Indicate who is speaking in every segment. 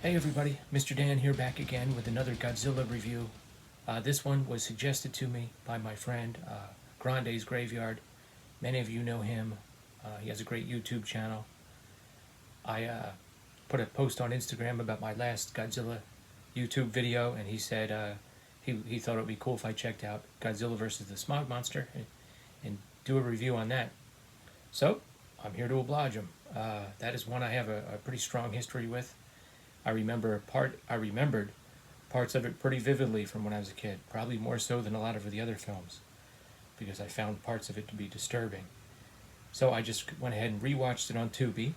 Speaker 1: Hey everybody, Mr. Dan here back again with another Godzilla review. This one was suggested to me by my friend Grande's Graveyard. Many of you know him. He has a great YouTube channel. I put a post on Instagram about my last Godzilla YouTube video, and he said he thought it would be cool if I checked out Godzilla versus the Smog Monster and do a review on that. So I'm here to oblige him. That is one I have a pretty strong history with. I remembered parts of it pretty vividly from when I was a kid, probably more so than a lot of the other films, because I found parts of it to be disturbing. So I just went ahead and rewatched it on Tubi,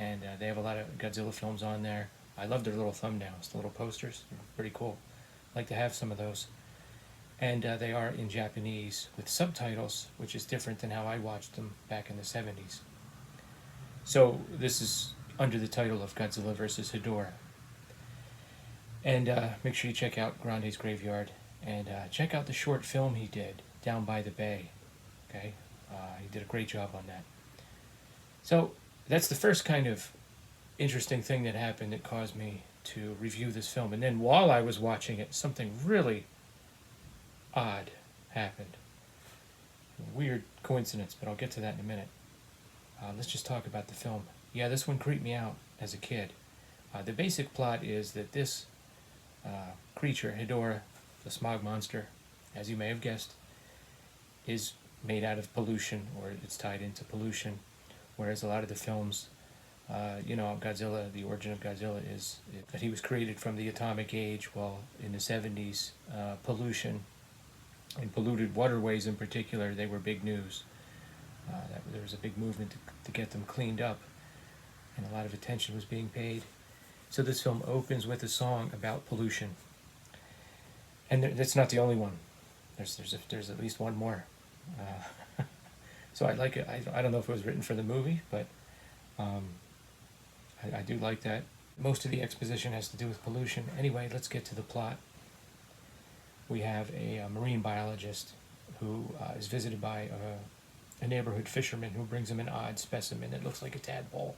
Speaker 1: and they have a lot of Godzilla films on there. I love their little thumbnails, the little posters. They're pretty cool. I like to have some of those. And they are in Japanese with subtitles, which is different than how I watched them back in the 70s. So this is under the title of Godzilla vs. Hedorah. And make sure you check out Grande's Graveyard and check out the short film he did, Down by the Bay. Okay, he did a great job on that. So that's the first kind of interesting thing that happened that caused me to review this film. And then while I was watching it, something really odd happened. Weird coincidence, but I'll get to that in a minute. Let's just talk about the film. Yeah, this one creeped me out as a kid. The basic plot is that this creature, Hedorah, the smog monster, as you may have guessed, is made out of pollution, or it's tied into pollution, whereas a lot of the films, Godzilla, the origin of Godzilla is that he was created from the atomic age. Well, in the 70s, pollution and polluted waterways in particular, they were big news. There was a big movement to get them cleaned up, and a lot of attention was being paid. So this film opens with a song about pollution, and that's not the only one. There's at least one more. So I like it. I don't know if it was written for the movie, but I do like that. Most of the exposition has to do with pollution. Anyway, let's get to the plot. We have a marine biologist who is visited by a neighborhood fisherman who brings him an odd specimen that looks like a tadpole,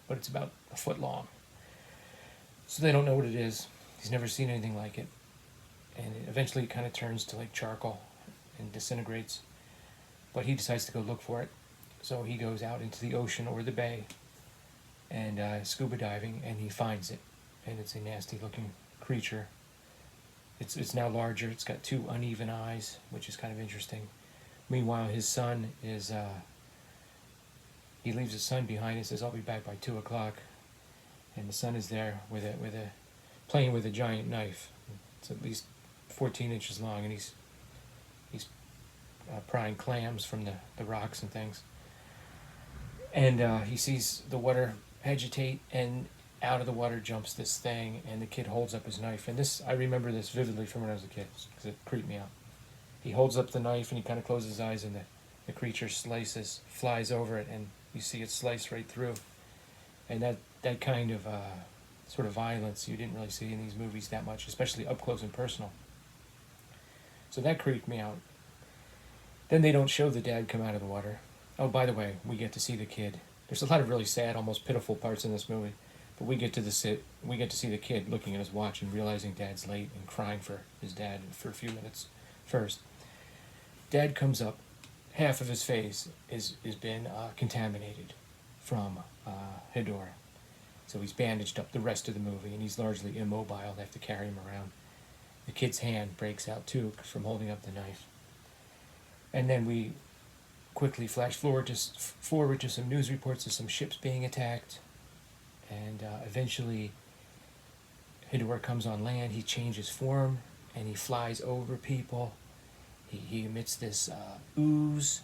Speaker 1: but it's about a foot long. So they don't know what it is. He's never seen anything like it. And it eventually kind of turns to like charcoal and disintegrates. But he decides to go look for it. So he goes out into the ocean or the bay and scuba diving, and he finds it. And it's a nasty looking creature. It's now larger. It's got two uneven eyes, which is kind of interesting. Meanwhile, his son is, he leaves his son behind and says, I'll be back by 2 o'clock. And the son is there playing with a giant knife. It's at least 14 inches long, and he's prying clams from the rocks and things. And he sees the water agitate, and out of the water jumps this thing, and the kid holds up his knife. And I remember this vividly from when I was a kid, because it creeped me out. He holds up the knife, and he kind of closes his eyes, and the creature flies over it, and you see it slice right through. And that kind of sort of violence you didn't really see in these movies that much, especially up close and personal. So that creeped me out. Then they don't show the dad come out of the water. Oh, by the way, we get to see the kid. There's a lot of really sad, almost pitiful parts in this movie, but we get to see the kid looking at his watch and realizing dad's late and crying for his dad for a few minutes first. Dad comes up. Half of his face is been contaminated from Hedorah. So he's bandaged up the rest of the movie, and he's largely immobile. They have to carry him around. The kid's hand breaks out too from holding up the knife. And then we quickly flash forward to some news reports of some ships being attacked. And eventually Hedorah comes on land. He changes form, and he flies over people. He emits this ooze,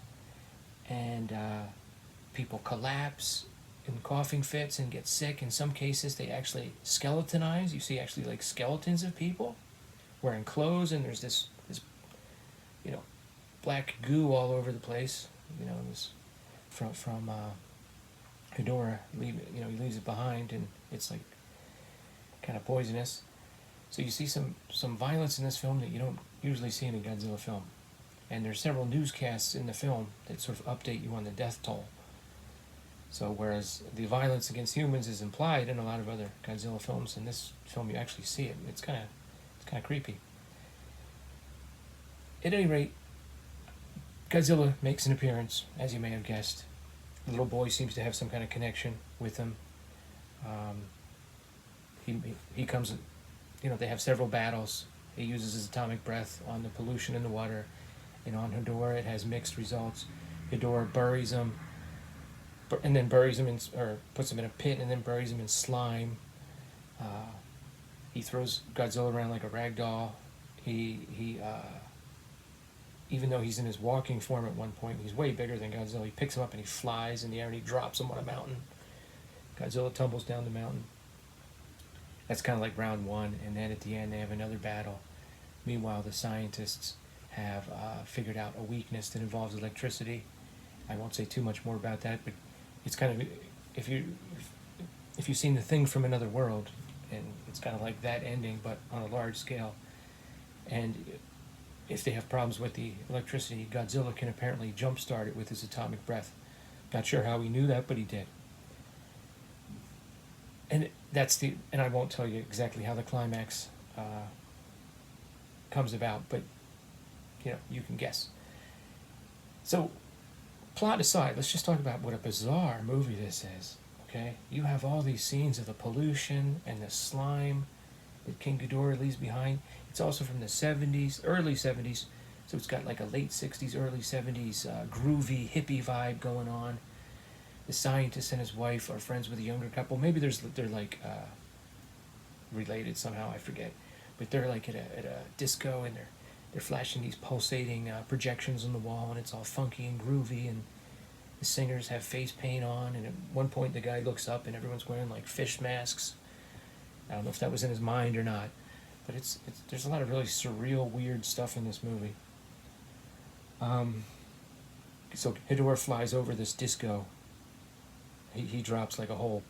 Speaker 1: and people collapse in coughing fits and get sick. In some cases, they actually skeletonize. You see actually like skeletons of people wearing clothes, and there's this black goo all over the place. This from Hedorah. He leaves it behind, and it's like kind of poisonous. So you see some violence in this film that you don't usually see in a Godzilla film. And there's several newscasts in the film that sort of update you on the death toll. So whereas the violence against humans is implied in a lot of other Godzilla films, in this film you actually see it. It's kind of creepy. At any rate, Godzilla makes an appearance, as you may have guessed. The little boy seems to have some kind of connection with him. Um, he comes, they have several battles. He uses his atomic breath on the pollution in the water, and on Hedorah it has mixed results. Hedorah buries him, and then buries him or puts him in a pit, and then buries him in slime. He throws Godzilla around like a rag doll. He even though he's in his walking form at one point, he's way bigger than Godzilla. He picks him up and he flies in the air and he drops him on a mountain. Godzilla tumbles down the mountain. That's kind of like round one, and then at the end they have another battle. Meanwhile, the scientists have figured out a weakness that involves electricity. I won't say too much more about that, but it's kind of, if you've seen The Thing from Another World, and it's kind of like that ending, but on a large scale. And if they have problems with the electricity, Godzilla can apparently jumpstart it with his atomic breath. Not sure how he knew that, but he did. And and I won't tell you exactly how the climax comes about, but you can guess. So, plot aside, let's just talk about what a bizarre movie this is. Okay, you have all these scenes of the pollution and the slime that King Ghidorah leaves behind. It's also from the 70s, early 70s, so it's got like a late 60s, early 70s groovy hippie vibe going on. The scientist and his wife are friends with a younger couple. Maybe they're like related somehow, I forget. But they're like at a disco, and they're flashing these pulsating projections on the wall, and it's all funky and groovy, and the singers have face paint on, and at one point the guy looks up and everyone's wearing like fish masks. I don't know if that was in his mind or not, but there's a lot of really surreal, weird stuff in this movie. So Hedorah flies over this disco. He drops like a whole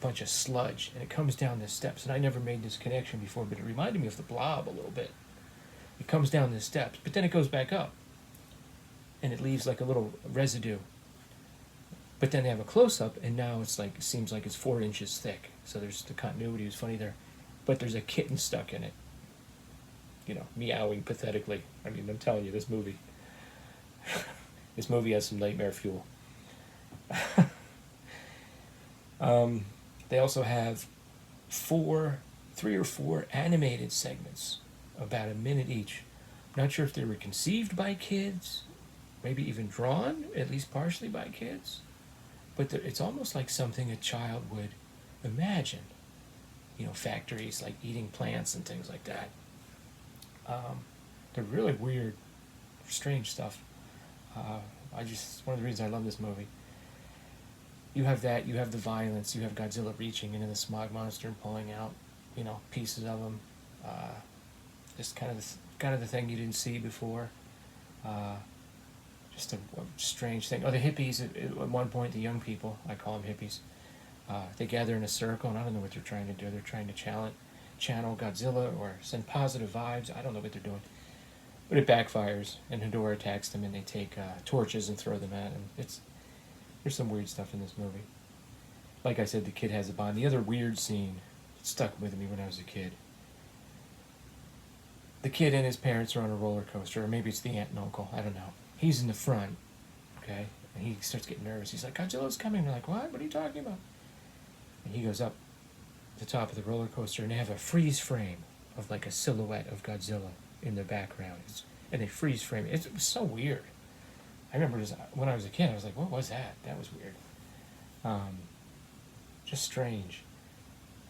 Speaker 1: bunch of sludge, and it comes down the steps. And I never made this connection before, but it reminded me of the Blob a little bit. It comes down the steps, but then it goes back up, and it leaves like a little residue. But then they have a close-up, and now it seems like it's 4 inches thick. So there's the continuity was funny there. But there's a kitten stuck in it. Meowing pathetically. I mean, I'm telling you, this movie has some nightmare fuel. They also have 3 or 4 animated segments, about a minute each. I'm not sure if they were conceived by kids, maybe even drawn, at least partially by kids. But it's almost like something a child would imagine. Factories like eating plants and things like that. They're really weird, strange stuff. It's one of the reasons I love this movie. You have that, you have the violence, you have Godzilla reaching into the Smog monster and pulling out, pieces of him. Just kind of the thing you didn't see before. Just a strange thing. Oh, the hippies, at one point, the young people, I call them hippies, they gather in a circle, and I don't know what they're trying to do. They're trying to channel Godzilla or send positive vibes. I don't know what they're doing. But it backfires, and Hedorah attacks them, and they take torches and throw them at him. There's some weird stuff in this movie. Like I said, the kid has a bond. The other weird scene that stuck with me when I was a kid. The kid and his parents are on a roller coaster, or maybe it's the aunt and uncle, I don't know. He's in the front, okay, and he starts getting nervous. He's like, Godzilla's coming. They're like, what? What are you talking about? And he goes up the top of the roller coaster, and they have a freeze frame of like a silhouette of Godzilla in the background. And they freeze frame it. It was so weird. I remember when I was a kid, I was like, what was that? That was weird. Just strange.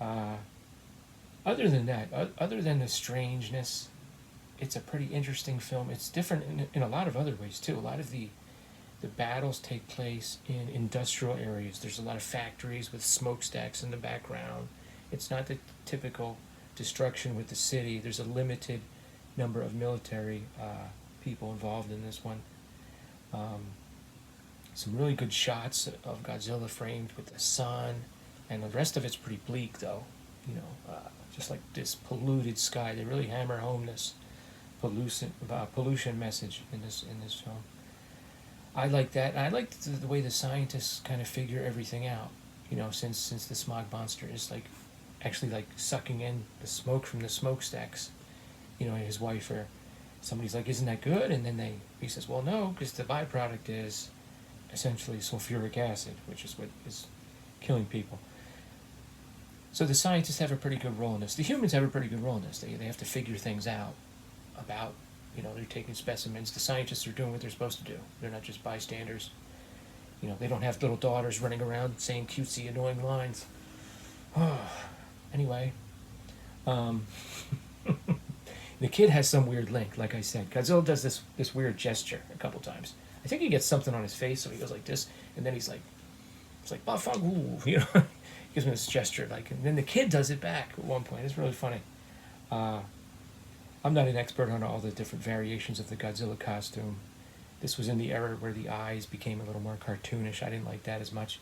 Speaker 1: Other than that, other than the strangeness, it's a pretty interesting film. It's different in a lot of other ways, too. A lot of the battles take place in industrial areas. There's a lot of factories with smokestacks in the background. It's not the typical destruction with the city. There's a limited number of military people involved in this one. Some really good shots of Godzilla framed with the sun, and the rest of it's pretty bleak, though. Just like this polluted sky. They really hammer home this pollution message in this film. I like that. And I like the way the scientists kind of figure everything out. You know, since the smog monster is like actually like sucking in the smoke from the smokestacks. You know, and his wife or somebody's like, "Isn't that good?" And then he says, "Well, no, because the byproduct is essentially sulfuric acid, which is what is killing people." So the scientists have a pretty good role in this. The humans have a pretty good role in this. They have to figure things out about, you know, they're taking specimens. The scientists are doing what they're supposed to do. They're not just bystanders. You know, they don't have little daughters running around saying cutesy, annoying lines. Anyway, um, the kid has some weird link, like I said. Godzilla does this weird gesture a couple times. I think he gets something on his face, so he goes like this, and then he's like, it's like, "Bafagu," you know? He gives me this gesture, like, and then the kid does it back at one point. It's really funny. Uh, I'm not an expert on all the different variations of the Godzilla costume. This was in the era where the eyes became a little more cartoonish. I didn't like that as much.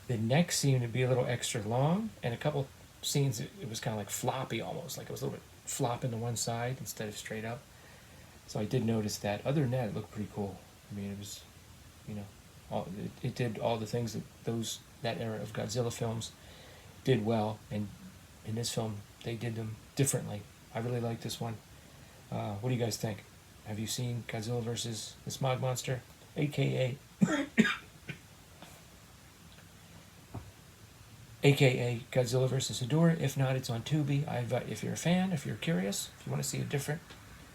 Speaker 1: The neck seemed to be a little extra long, and a couple scenes it was kind of like floppy almost, like it was a little bit flopping to one side instead of straight up. So I did notice that. Other than that, it looked pretty cool. I mean, it was, you know, it did all the things that that era of Godzilla films did well, and in this film they did them differently. I really like this one. What do you guys think? Have you seen Godzilla versus the Smog Monster, aka aka Godzilla versus Hedorah? If not, it's on Tubi. If you're a fan, if you're curious, if you want to see a different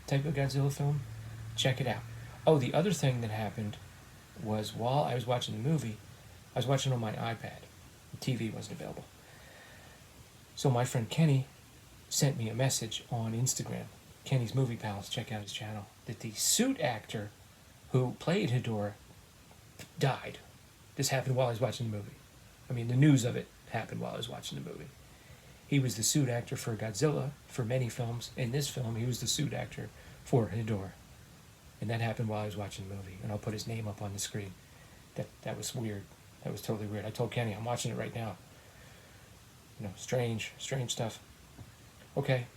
Speaker 1: type of Godzilla film, check it out. Oh, the other thing that happened was while I was watching the movie, I was watching on my iPad. The TV wasn't available. So my friend Kenny sent me a message on Instagram. Kenny's Movie Pals, check out his channel. That the suit actor who played Hedorah died. This happened while I was watching the movie. I mean, the news of it happened while I was watching the movie. He was the suit actor for Godzilla for many films. In this film, he was the suit actor for Hedorah. And that happened while I was watching the movie. And I'll put his name up on the screen. That was weird. That was totally weird. I told Kenny, I'm watching it right now. You know, strange stuff. Okay.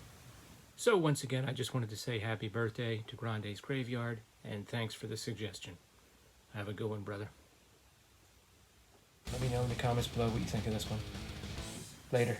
Speaker 1: So once again, I just wanted to say happy birthday to Grande's Graveyard, and thanks for the suggestion. Have a good one, brother. Let me know in the comments below what you think of this one. Later.